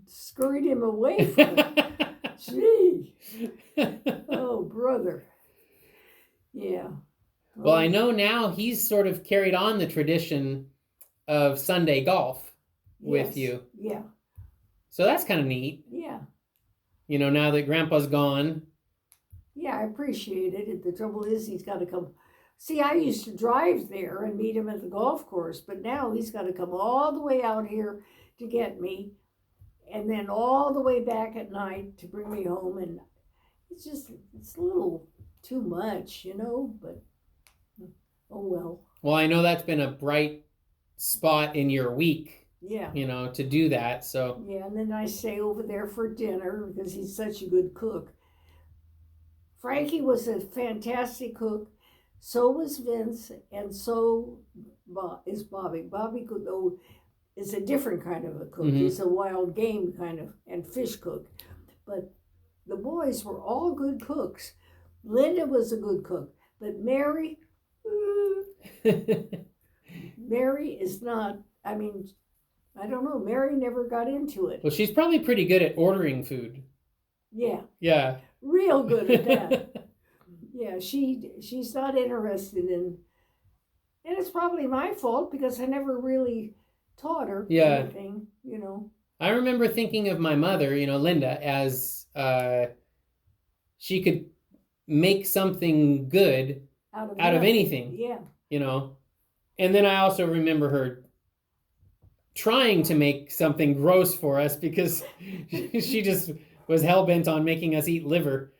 scurried him away from it. Gee. Oh, brother. Yeah. Well, I know now he's sort of carried on the tradition of Sunday golf with you. Yeah. So that's kind of neat. Yeah. Now that Grandpa's gone. Yeah, I appreciate it. The trouble is he's got to come. See, I used to drive there and meet him at the golf course, but now he's got to come all the way out here to get me, and then all the way back at night to bring me home. And it's a little too much, but oh well. Well, I know that's been a bright spot in your week. Yeah. To do that. So. Yeah, and then I stay over there for dinner because he's such a good cook. Frankie was a fantastic cook. So was Vince, and so is Bobby. Bobby is a different kind of a cook. Mm-hmm. He's a wild game kind of and fish cook. But the boys were all good cooks. Linda was a good cook, but Mary, Mary is not. I mean, I don't know. Mary never got into it. Well, she's probably pretty good at ordering food. Yeah. Yeah. Real good at that. Yeah, she's not interested in, and it's probably my fault because I never really taught her anything, I remember thinking of my mother, Linda, as she could make something good out of anything. Yeah. And then I also remember her trying to make something gross for us because she just was hell-bent on making us eat liver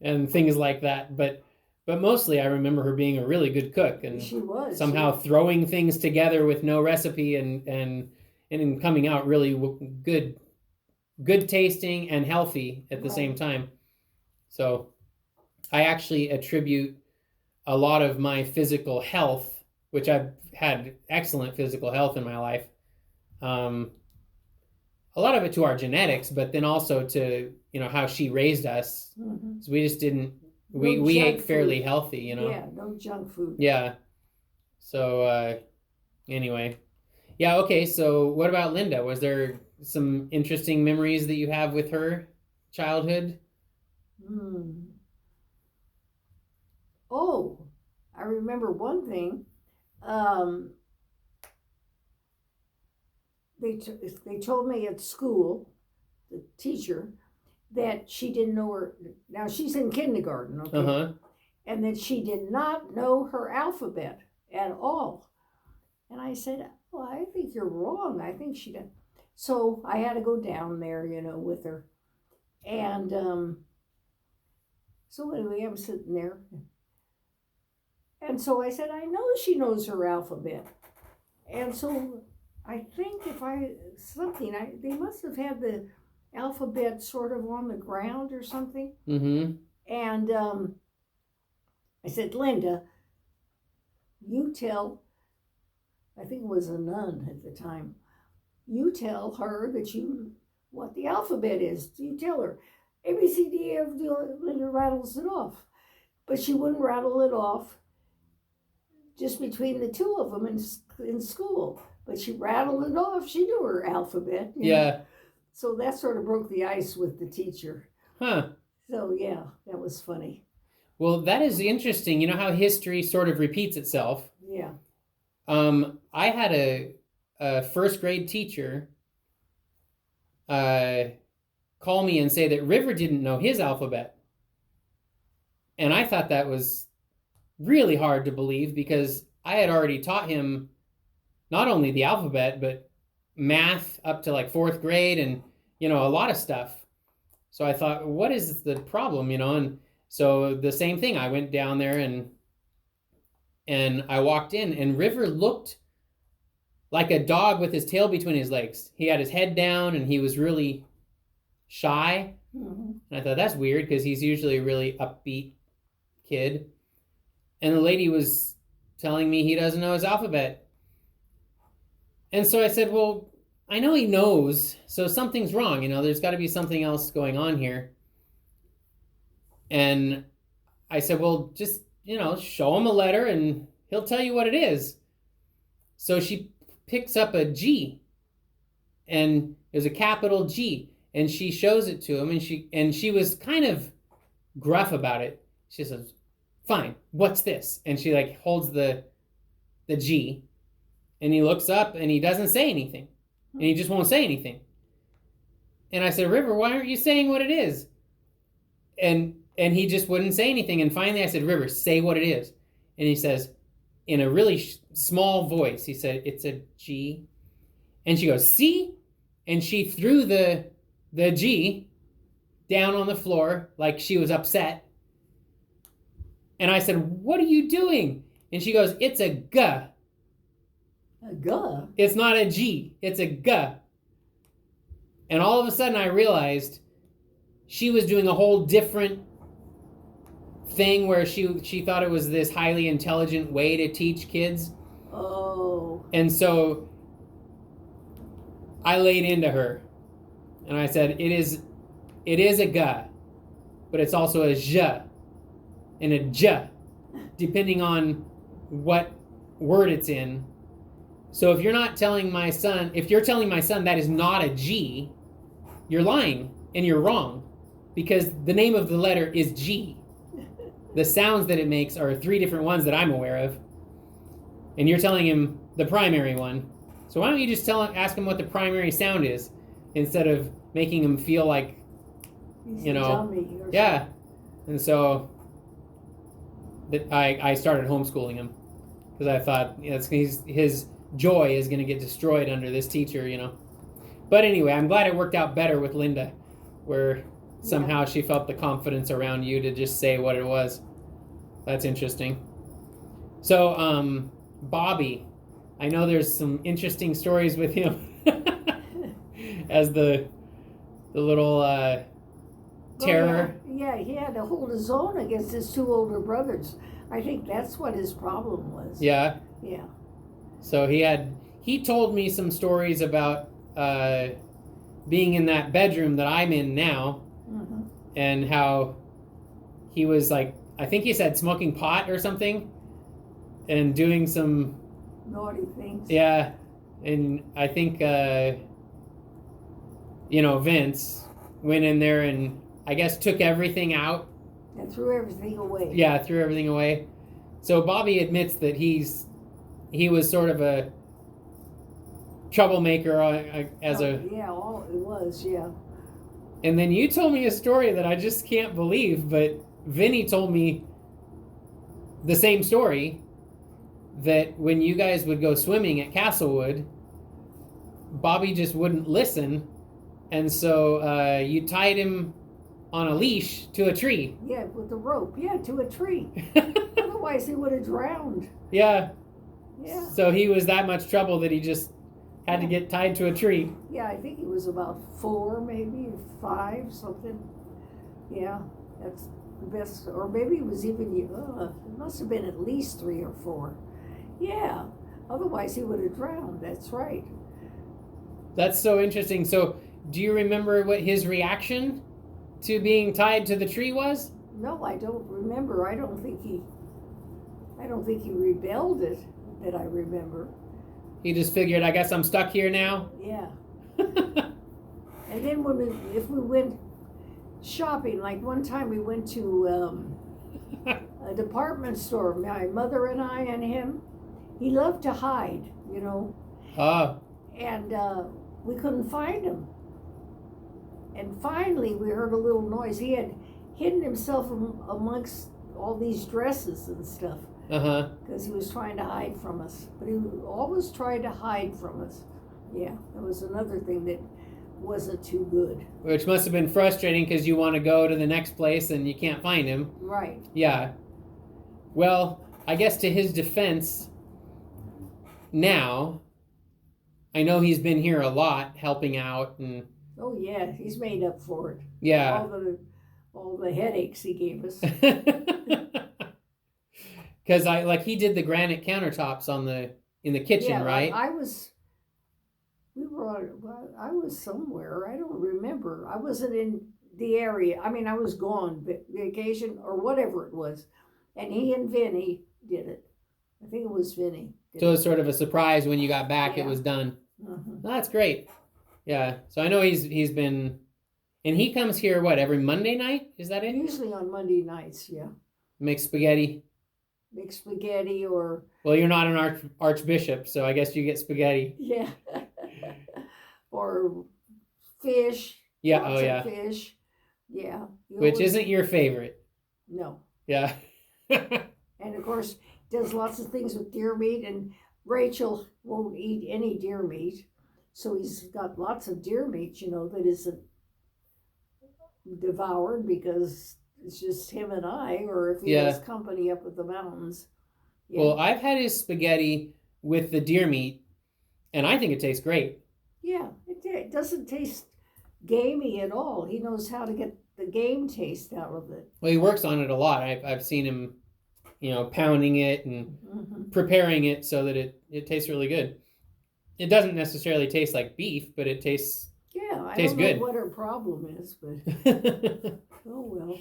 and things like that. But mostly I remember her being a really good cook, and she was somehow throwing things together with no recipe and coming out really good tasting and healthy at the same time. So I actually attribute a lot of my physical health, which I've had excellent physical health in my life, a lot of it to our genetics, but then also to how she raised us. Mm-hmm. So we just didn't. We ate fairly healthy, Yeah, no junk food. Yeah. So anyway, yeah. Okay. So what about Linda? Was there some interesting memories that you have with her childhood? Oh, I remember one thing. They told me at school, the teacher, that she didn't know her. Now she's in kindergarten, okay? Uh-huh. And that she did not know her alphabet at all. And I said, "Oh, I think you're wrong. I think she did." So I had to go down there, with her. And so anyway, I'm sitting there. And so I said, "I know she knows her alphabet." And so I think they must have had the alphabet sort of on the ground or something. Mm-hmm. And I said, "Linda, you tell," I think it was a nun at the time, "you tell her what the alphabet is. You tell her A, B, C, D, E, F, G." Linda rattles it off. But she wouldn't rattle it off just between the two of them in school. But she rattled it off. She knew her alphabet. Yeah. So that sort of broke the ice with the teacher. Huh. So yeah, that was funny. Well, that is interesting. You know how history sort of repeats itself? Yeah. I had a first grade teacher call me and say that River didn't know his alphabet. And I thought that was really hard to believe because I had already taught him not only the alphabet, but math up to like 4th grade and, a lot of stuff. So I thought, what is the problem, And so the same thing, I went down there and I walked in, and River looked like a dog with his tail between his legs. He had his head down and he was really shy. Mm-hmm. And I thought, that's weird because he's usually a really upbeat kid. And the lady was telling me he doesn't know his alphabet. And so I said, well, I know he knows, so something's wrong. There's got to be something else going on here. And I said, well, just, show him a letter and he'll tell you what it is. So she picks up a G and It was a capital G. And she shows it to him, and she was kind of gruff about it. She says, "Fine, what's this?" And she like holds the G, and he looks up and he doesn't say anything. And he just won't say anything. And I said, "River, why aren't you saying what it is?" And he just wouldn't say anything. And finally I said, "River, say what it is." And he says, in a really small voice, he said, "It's a G." And she goes, "See?" And she threw the G down on the floor like she was upset. And I said, "What are you doing?" And she goes, "It's a G." A G? It's not a G. It's a G. And all of a sudden I realized she was doing a whole different thing where she thought it was this highly intelligent way to teach kids. Oh. And so I laid into her. And I said, it is a G, but it's also a J and a J, depending on what word it's in. So if you're telling my son that is not a G, you're lying and you're wrong, because the name of the letter is G. The sounds that it makes are 3 different ones that I'm aware of, and you're telling him the primary one. So why don't you just ask him what the primary sound is, instead of making him feel like, He's you know, a dummy or yeah. something. And so I started homeschooling him, because I thought his joy is going to get destroyed under this teacher, you know. But anyway, I'm glad it worked out better with Linda, where somehow she felt the confidence around you to just say what it was. That's interesting. So, Bobby, I know there's some interesting stories with him as the little terror. Oh, yeah, he had to hold his own against his 2 older brothers. I think that's what his problem was. Yeah. Yeah. So he told me some stories about being in that bedroom that I'm in now, Mm-hmm. and how he was like, I think he said smoking pot or something, and doing some Naughty things. Yeah, and I think Vince went in there and I guess took everything out. And threw everything away. Yeah, threw everything away. So Bobby admits that he was sort of a troublemaker Yeah, all it was, yeah. And then you told me a story that I just can't believe, but Vinny told me the same story, that when you guys would go swimming at Castlewood, Bobby just wouldn't listen, and so you tied him on a leash to a tree. Yeah, with the rope. Yeah, to a tree. Otherwise he would have drowned. Yeah. Yeah. So he was that much trouble that he just had to get tied to a tree. Yeah, I think he was about 4, maybe 5, something. Yeah, that's the best. Or maybe it was even, it must have been at least 3 or 4. Yeah, otherwise he would have drowned. That's right. That's so interesting. So do you remember what his reaction to being tied to the tree was? No, I don't remember. I don't think he rebelled it, that I remember. He just figured, I guess I'm stuck here now. Yeah. And then if we went shopping, like one time we went to a department store, my mother and I and him. He loved to hide, Oh. and we couldn't find him. And finally we heard a little noise. He had hidden himself amongst all these dresses and stuff. Uh-huh. Because he was trying to hide from us. But he always tried to hide from us. Yeah, that was another thing that wasn't too good. Which must have been frustrating, because you want to go to the next place and you can't find him. Right. Yeah. Well, I guess to his defense, now, I know he's been here a lot helping out, and Oh yeah, he's made up for it. yeah. All the headaches he gave us. Because he did the granite countertops in the kitchen, Yeah, right? I was somewhere. I don't remember. I wasn't in the area. I mean, I was gone, vacation or whatever it was. And he and Vinny did it. I think it was Vinny. So it was sort of a surprise when you got back. Yeah. It was done. Uh-huh. Oh, that's great. Yeah. So I know he's been, and he comes here what, every Monday night? Is that it? Usually on Monday nights, yeah. Make spaghetti. Make spaghetti or Well, you're not an archbishop, so I guess you get spaghetti. yeah, or fish. Yeah. Lots Oh of yeah. fish. Yeah. Which isn't your favorite. No. Yeah. And of course, does lots of things with deer meat, and Rachel won't eat any deer meat. So he's got lots of deer meat, that isn't devoured because it's just him and I, or if he Yeah. has company up at the mountains. Yeah. Well, I've had his spaghetti with the deer meat, and I think it tastes great. Yeah, it doesn't taste gamey at all. He knows how to get the game taste out of it. Well, he works on it a lot. I've seen him, pounding it and Mm-hmm. preparing it so that it tastes really good. It doesn't necessarily taste like beef, but it tastes Yeah, I tastes don't know good. what her problem is, but oh well.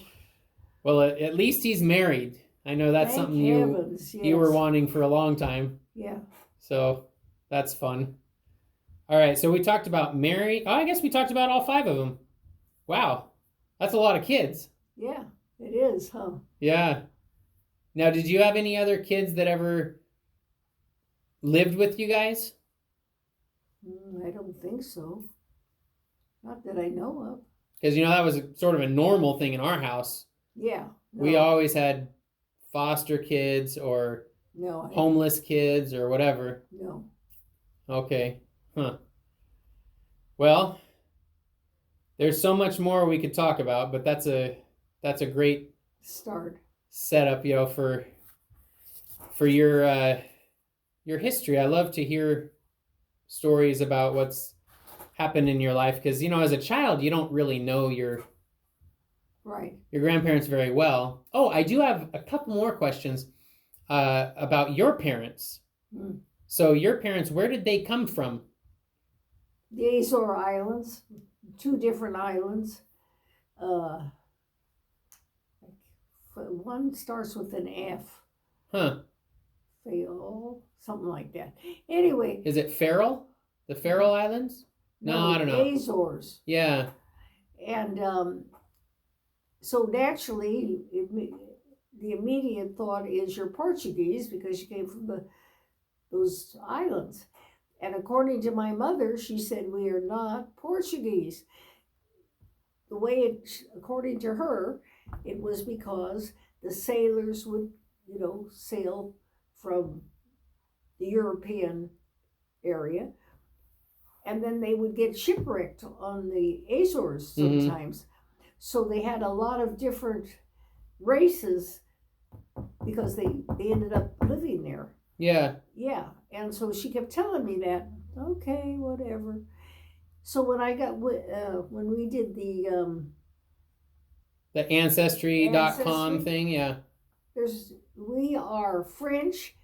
Well, at least he's married. I know that's Thank something heavens, you were yes. wanting for a long time. Yeah. So that's fun. All right, so we talked about Mary. Oh, I guess we talked about all 5 of them. Wow, that's a lot of kids. Yeah, it is, huh? Yeah. Now, did you have any other kids that ever lived with you guys? I don't think so. Not that I know of. Because, that was sort of a normal thing in our house. Yeah. No, We always had foster kids or no, homeless kids or whatever. no. Okay. Huh. Well, there's so much more we could talk about, but that's a great Start. setup, for your history. I love to hear stories about what's happened in your life because as a child you don't really know your grandparents very well. Oh, I do have a couple more questions about your parents. So your parents, where did they come from? The Azore Islands, 2 different islands. One starts with an F. Huh. Fayol, something like that. Anyway. Is it Faroe? The Faroe Islands? No, I don't know. Azores. Yeah. And so naturally, the immediate thought is you're Portuguese because you came from those islands. And according to my mother, she said we are not Portuguese. The way according to her, it was because the sailors would, sail from the European area, and then they would get shipwrecked on the Azores sometimes. Mm-hmm. So they had a lot of different races because they ended up living there. Yeah. Yeah. And so she kept telling me that, okay, whatever. So when I got, when we did the Ancestry.com thing, yeah. We are French,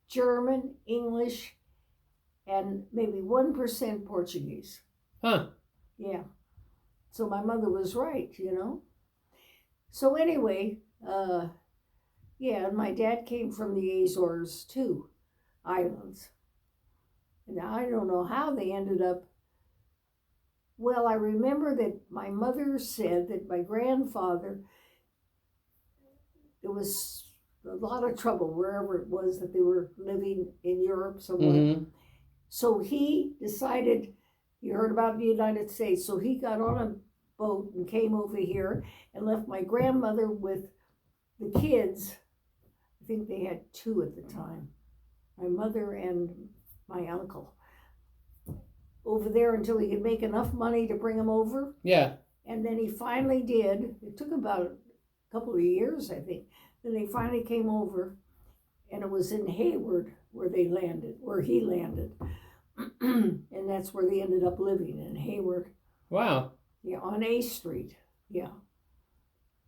German, English, and maybe 1% Portuguese. Huh. Yeah. So my mother was right, So anyway, yeah, and my dad came from the Azores too, islands. And I don't know how they ended up. Well, I remember that my mother said that my grandfather, there was a lot of trouble wherever it was that they were living in Europe somewhere. Mm-hmm. So he decided, you heard about the United States, so he got on a boat and came over here and left my grandmother with the kids. I think they had 2 at the time, my mother and my uncle, over there until he could make enough money to bring them over. Yeah. And then he finally did. It took about a couple of years, I think. Then they finally came over, and it was in Hayward where he landed. And that's where they ended up living, in Hayward. Wow. Yeah, on A Street. Yeah.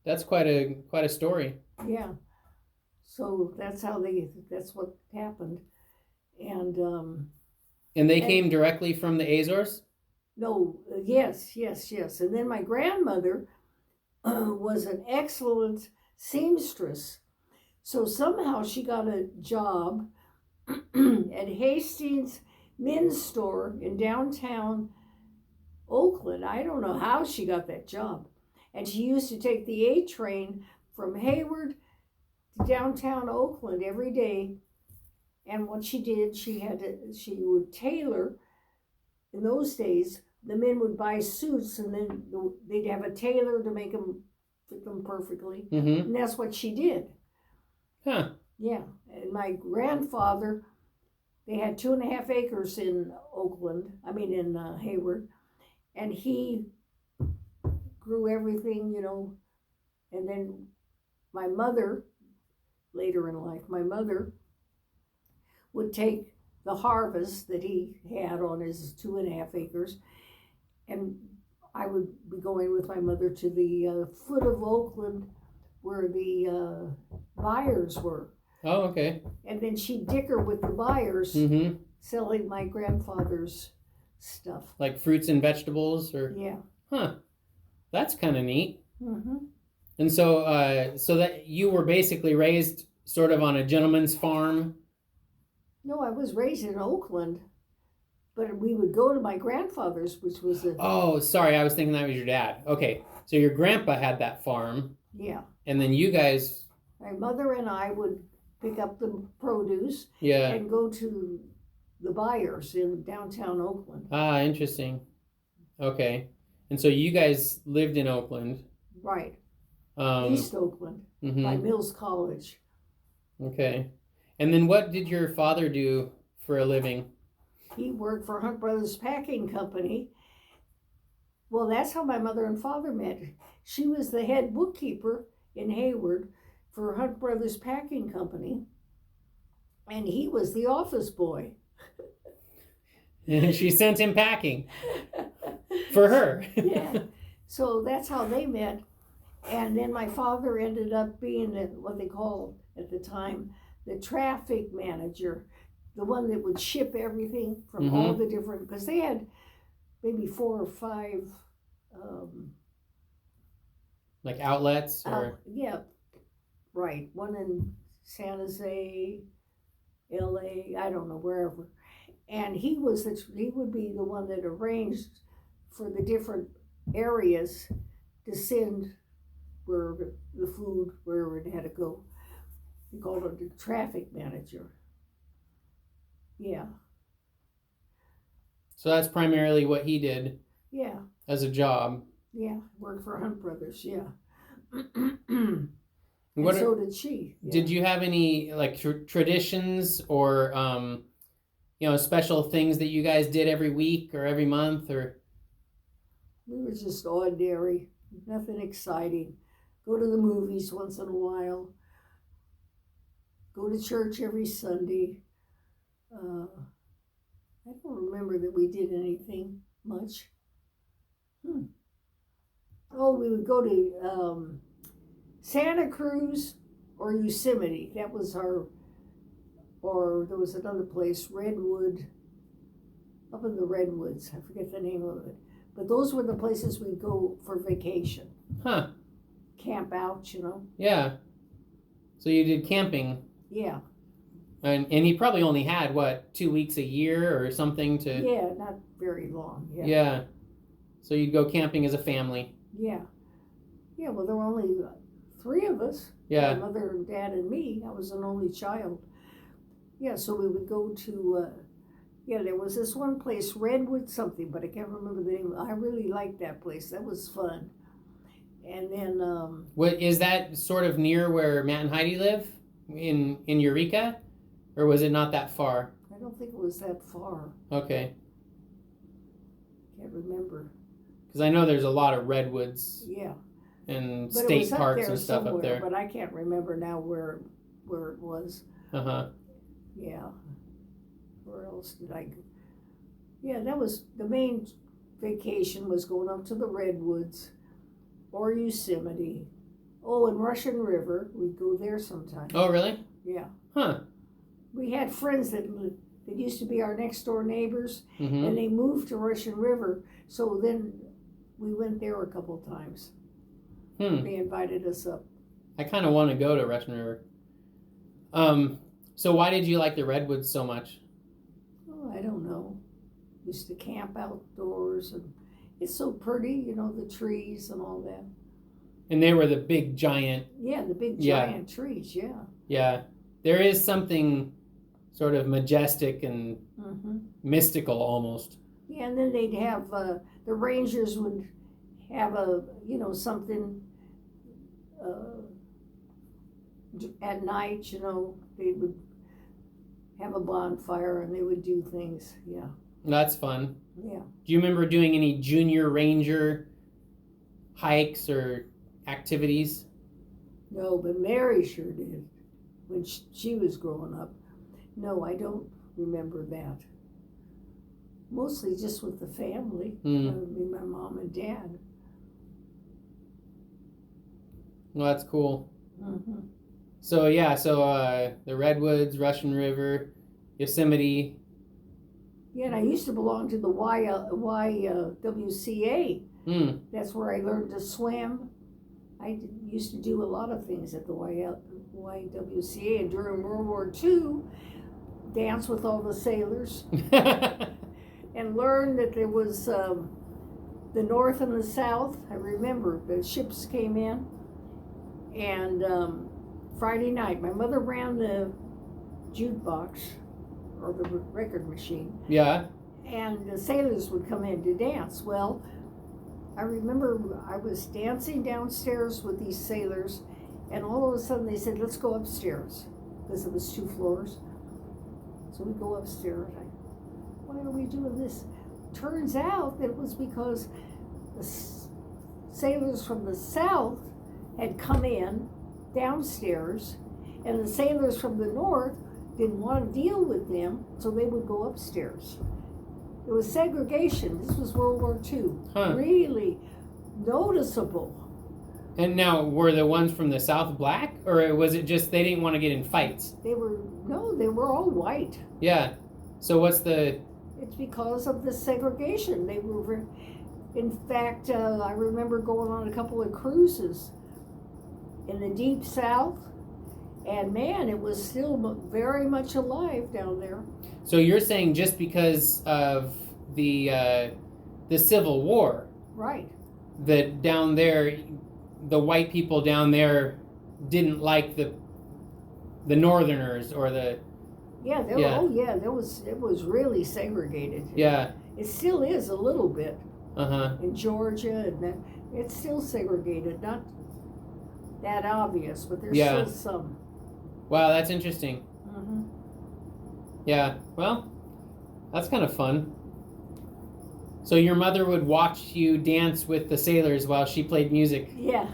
That's quite a story. Yeah. So that's what happened. And they came directly from the Azores? No, yes. And then my grandmother was an excellent seamstress. So somehow she got a job at Hastings Men's Store in downtown And I don't know how she got that job. And she used to take the A train from Hayward to downtown Oakland every day. And what she did, she would tailor. In those days, the men would buy suits, and then they'd have a tailor to make them fit them perfectly. Mm-hmm. And that's what she did. Huh. Yeah. And my grandfather, they had 2.5 acres in Hayward, and he grew everything, and then my mother, later in life, would take the harvest that he had on his 2.5 acres, and I would be going with my mother to the foot of Oakland where the buyers were. Oh, okay. And then she'd dicker with the buyers, Mm-hmm. selling my grandfather's stuff. Like fruits and vegetables, or Yeah. Huh. That's kind of neat. Mm-hmm. And so, so that you were basically raised sort of on a gentleman's farm. No, I was raised in Oakland, but we would go to my grandfather's, which was Oh, sorry, I was thinking that was your dad. Okay, so your grandpa had that farm. Yeah. And then you guys. My mother and I would pick up the produce. Yeah. And go to the buyers in downtown Oakland. Ah, interesting. Okay, and so you guys lived in Oakland. Right. East Oakland, mm-hmm. by Mills College. Okay. And then what did your father do for a living? He worked for Hunt Brothers Packing Company. Well, that's how my mother and father met. She was the head bookkeeper in Hayward for Hunt Brothers Packing Company, and he was the office boy. And she sent him packing for her. Yeah. So that's how they met. And then my father ended up being what they called at the time the traffic manager, the one that would ship everything from Mm-hmm. all the different, because they had maybe 4 or 5 like outlets or yeah, right, one in San Jose, LA, I don't know, wherever. And he would be the one that arranged for the different areas to send where the food, wherever it had to go. They called it the traffic manager. Yeah. So that's primarily what he did. Yeah. As a job. Yeah. Worked for Hunt Brothers. Yeah. What so did she. Yeah. Did you have any like traditions or special things that you guys did every week or every month or? We were just ordinary, nothing exciting. Go to the movies once in a while. Go to church every Sunday. I don't remember that we did anything much. Oh, we would go to Santa Cruz or Yosemite. That was or there was another place, Redwood, up in the Redwoods. I forget the name of it. But those were the places we'd go for vacation. Huh. Camp out, Yeah. So you did camping. Yeah. And he probably only had, 2 weeks a year or something to... Yeah, not very long. Yeah. Yeah. So you'd go camping as a family. Yeah. Yeah, well, there were only 3 of us. Yeah. My mother and dad and me. I was an only child. Yeah, so we would go to... there was this one place, Redwood something, but I can't remember the name. I really liked that place. That was fun. And then... What is that sort of near where Matt and Heidi live? In Eureka? Or was it not that far? I don't think it was that far. Okay. Can't remember. Because I know there's a lot of redwoods. Yeah. And but state parks and stuff up there. But I can't remember now where it was. Uh-huh. Yeah. Where else did I go? Yeah, that was the main vacation was going up to the Redwoods or Yosemite. Oh, and Russian River. We'd go there sometime. Oh, really? Yeah. Huh. We had friends that used to be our next door neighbors, Mm-hmm. and they moved to Russian River. So then we went there a couple times. They invited us up. I kind of want to go to Russian River. So why did you like the redwoods so much? Oh, I don't know. Used to camp outdoors, and It's so pretty, the trees and all that. And they were the big giant. Yeah, the big Yeah. giant trees, yeah. Yeah. There is something sort of majestic and mystical almost. Yeah, and then they'd have, the rangers would have something at night, they would have a bonfire and they would do things, yeah. That's fun. Yeah. Do you remember doing any junior ranger hikes or activities? No, but Mary sure did when she was growing up. No, I don't remember that. Mostly just with the family, my mom and dad. Well, that's cool. Mm-hmm. So the Redwoods, Russian River, Yosemite. Yeah, and I used to belong to the YWCA. That's where I learned to swim. I used to do a lot of things at the YWCA, and during World War II, dance with all the sailors, and learn that there was the North and the South. I remember the ships came in, and Friday night, my mother ran the jukebox or the record machine. Yeah. And the sailors would come in to dance. Well, I remember I was dancing downstairs with these sailors, and all of a sudden they said, "Let's go upstairs," because it was 2 floors. So we go upstairs. Why are we doing this? Turns out that it was because the sailors from the South had come in downstairs, and the sailors from the North didn't want to deal with them, so they would go upstairs. It was segregation. This was World War II. Really noticeable. And now, were the ones from the South black, or was it just they didn't want to get in fights? They were all white. Yeah. So what's the... It's because of the segregation. They were, in fact, I remember going on a couple of cruises in the deep South, and man, it was still very much alive down there. So you're saying just because of the Civil War, right? That down there, the white people down there didn't like the Northerners or the... Yeah, it was really segregated. Yeah. It still is a little bit. Uh-huh. In Georgia, and it's still segregated. Not that obvious, but there's still some. Wow, that's interesting. Mm-hmm. Yeah, well, that's kind of fun. So your mother would watch you dance with the sailors while she played music. Yeah.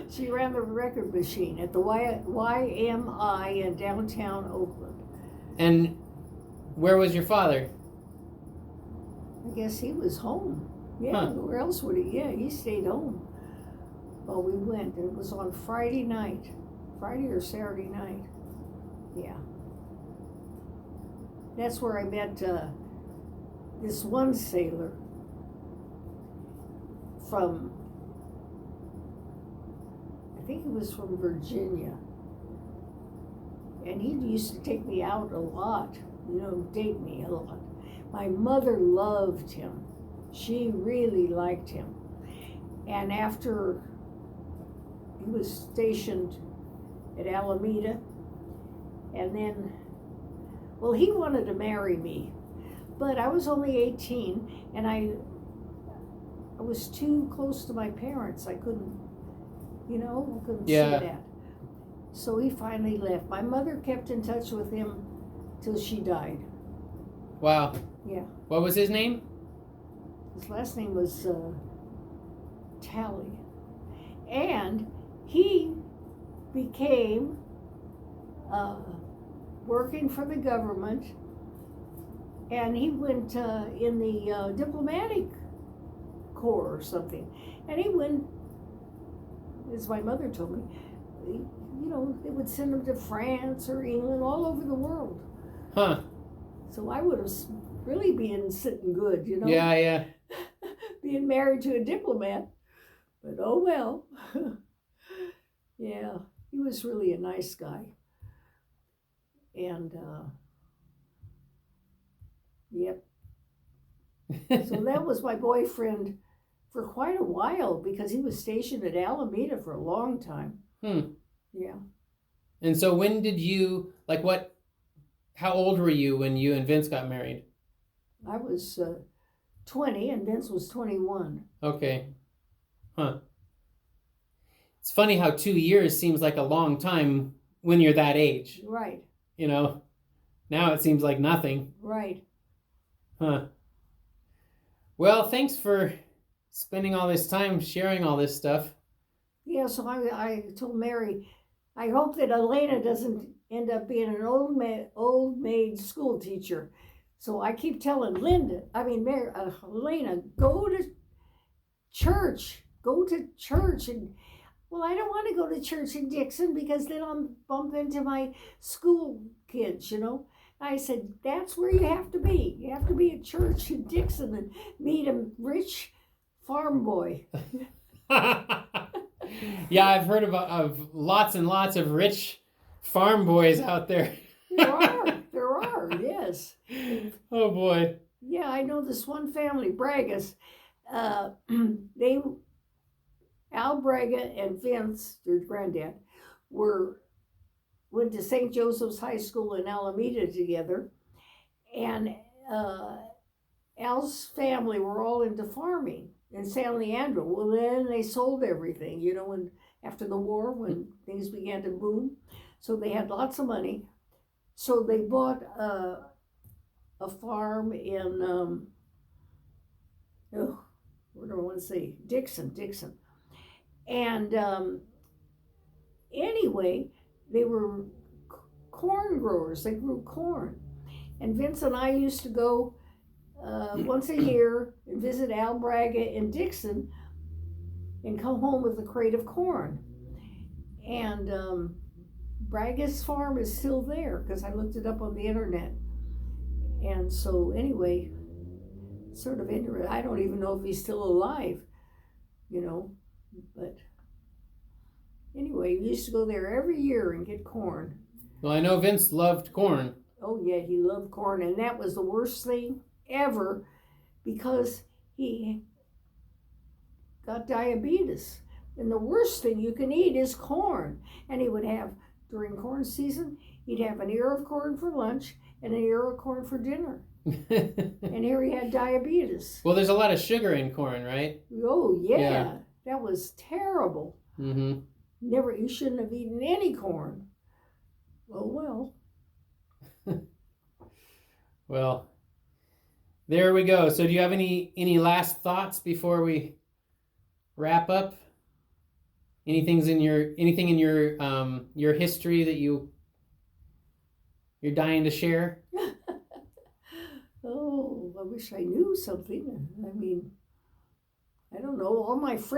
She ran the record machine at the YMI in downtown Oakland. And where was your father? I guess he was home. Yeah, where else would he? Yeah, he stayed home. Well, we went, and it was on Friday night. Friday or Saturday night. Yeah. That's where I met this one sailor from, I think he was from Virginia. And he used to take me out a lot, date me a lot. My mother loved him. She really liked him. And after he was stationed at Alameda, and then, well, he wanted to marry me, but I was only 18, and I was too close to my parents. I couldn't see that. So he finally left. My mother kept in touch with him till she died. Wow. Yeah. What was his name? His last name was Talley. And he became working for the government, and he went in the diplomatic corps or something. And he went, as my mother told me, they would send him to France or England, all over the world. Huh. So I would have really been sitting good, Yeah. being married to a diplomat. But oh well. Yeah, he was really a nice guy. And, yep. So that was my boyfriend for quite a while because he was stationed at Alameda for a long time. Yeah. And so when did you, how old were you when you and Vince got married? I was 20 and Vince was 21. Okay. Huh. It's funny how 2 years seems like a long time when you're that age. Right. You know, now it seems like nothing. Right. Huh. Well, thanks for spending all this time sharing all this stuff. Yeah, so I told Mary, I hope that Elena doesn't end up being an old maid school teacher. So I keep telling Mary, Elena, go to church. And well, I don't want to go to church in Dixon because then I'll bump into my school kids, you know. I said, that's where you have to be. You have to be at church in Dixon and meet a rich farm boy. Yeah, I've heard of lots and lots of rich farm boys out there. There are, yes. Oh boy. Yeah, I know this one family, Bragas. Al Braga and Vince, their granddad, went to St. Joseph's High School in Alameda together, and Al's family were all into farming in San Leandro. Well, then they sold everything, you know, after the war when things began to boom. So they had lots of money. So they bought a farm in, what do I want to say? Dixon. And anyway, they were corn growers. They grew corn. And Vince and I used to go once a year and visit Al Braga in Dixon and come home with a crate of corn. And Braga's farm is still there because I looked it up on the internet. And so anyway, sort of interesting. I don't even know if he's still alive, you know, but anyway, we used to go there every year and get corn. Well, I know Vince loved corn. Oh yeah, he loved corn, and that was the worst thing ever because he got diabetes. And the worst thing you can eat is corn. And he would have, during corn season, he'd have an ear of corn for lunch and an ear of corn for dinner. And here he had diabetes. Well, there's a lot of sugar in corn, right? Oh yeah. That was terrible. Mm-hmm. You shouldn't have eaten any corn. Oh well. Well, there we go. So do you have any last thoughts before we wrap up? Anything in your history that you're dying to share? Oh, I wish I knew something. I mean, I don't know. All my friends